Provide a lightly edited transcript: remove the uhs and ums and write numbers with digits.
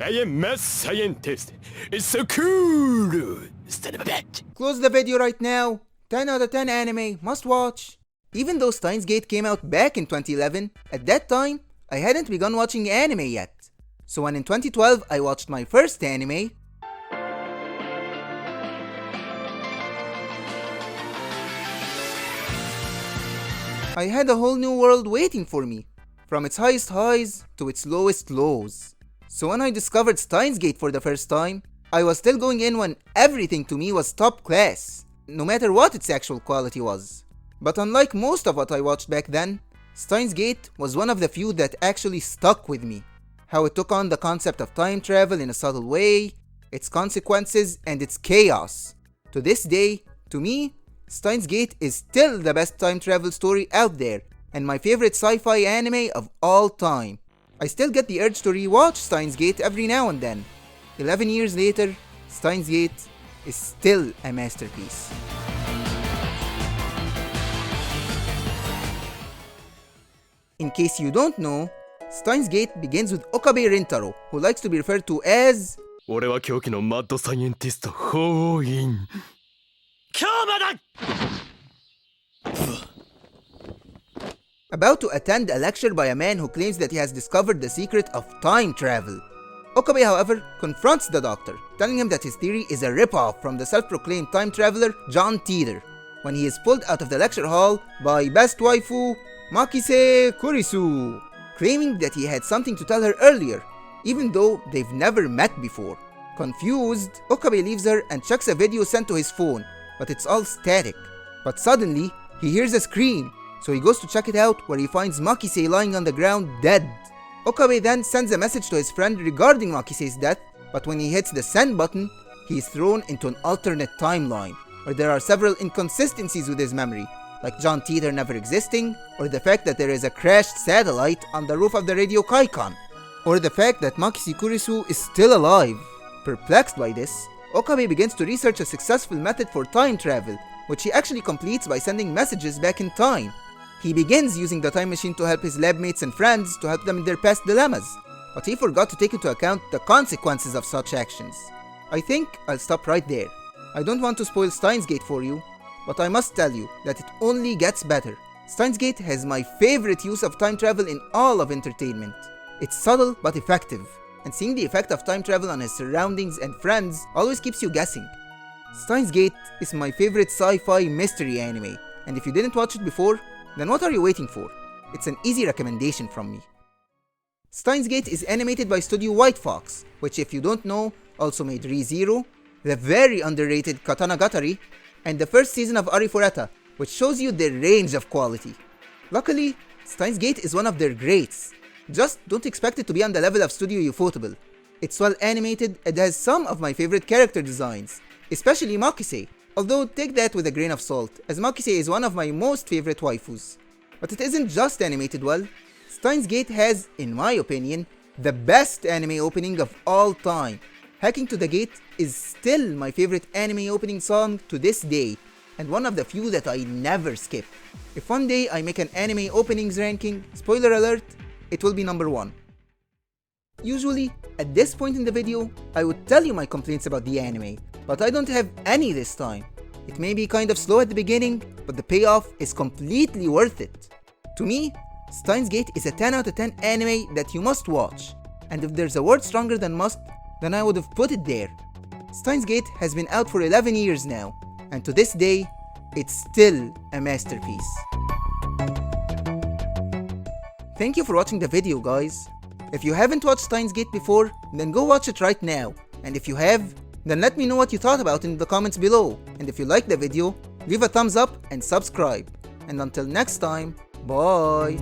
I am mad scientist. It's so cool. Son of a bitch. Close the video right now. 10 out of 10 anime, must watch. Even though Steins Gate came out back in 2011, at that time, I hadn't begun watching anime yet. So when in 2012 I watched my first anime, I had a whole new world waiting for me, from its highest highs to its lowest lows. So when I discovered Steins Gate for the first time, I was still going in when everything to me was top class, no matter what its actual quality was. But unlike most of what I watched back then, Steins Gate was one of the few that actually stuck with me. How it took on the concept of time travel in a subtle way, its consequences, and its chaos. To this day, to me, Steins Gate is still the best time travel story out there, and my favorite sci-fi anime of all time. I still get the urge to rewatch Steins Gate every now and then. 11 years later, Steins Gate is still a masterpiece. In case you don't know, Steins Gate begins with Okabe Rintaro, who likes to be referred to as 俺は狂気のマッドサイエンティスト封印。今日まだ about to attend a lecture by a man who claims that he has discovered the secret of time travel. Okabe, however, confronts the doctor, telling him that his theory is a rip-off from the self-proclaimed time traveler John Teeter, when he is pulled out of the lecture hall by best waifu Makise Kurisu, claiming that he had something to tell her earlier, even though they've never met before. Confused, Okabe leaves her and checks a video sent to his phone, but it's all static. But suddenly, he hears a scream, so he goes to check it out, where he finds Makise lying on the ground dead. Okabe then sends a message to his friend regarding Makise's death, but when he hits the send button, he is thrown into an alternate timeline, where there are several inconsistencies with his memory, like John Teeter never existing, or the fact that there is a crashed satellite on the roof of the Radio Kaikon, or the fact that Makise Kurisu is still alive. Perplexed by this, Okabe begins to research a successful method for time travel, which he actually completes by sending messages back in time. He begins using the time machine to help his lab mates and friends to help them in their past dilemmas, but he forgot to take into account the consequences of such actions. I think I'll stop right there. I don't want to spoil Steins Gate for you, but I must tell you that it only gets better. Steins Gate has my favorite use of time travel in all of entertainment. It's subtle but effective, and seeing the effect of time travel on his surroundings and friends always keeps you guessing. Steins Gate is my favorite sci-fi mystery anime, and if you didn't watch it before, then what are you waiting for? It's an easy recommendation from me. Steins Gate is animated by Studio White Fox, which if you don't know, also made Re:Zero, the very underrated Katanagatari, and the first season of Arifureta, which shows you their range of quality. Luckily, Steins Gate is one of their greats. Just don't expect it to be on the level of Studio Ufotable. It's well animated and has some of my favorite character designs, especially Makise, although take that with a grain of salt, as Makise is one of my most favorite waifus. But it isn't just animated well. Steins Gate has, in my opinion, the best anime opening of all time. Hacking to the Gate is still my favorite anime opening song to this day, and one of the few that I never skip. If one day I make an anime openings ranking, spoiler alert, it will be number 1. Usually, at this point in the video, I would tell you my complaints about the anime, but I don't have any this time. It may be kind of slow at the beginning, but the payoff is completely worth it. To me, Steins Gate is a 10 out of 10 anime that you must watch, and if there's a word stronger than must, then I would have put it there. Steins Gate has been out for 11 years now, and to this day, it's still a masterpiece. Thank you for watching the video, guys. If you haven't watched Steins Gate before, then go watch it right now, and if you have, then let me know what you thought about it in the comments below, and if you liked the video, leave a thumbs up and subscribe. And until next time, bye!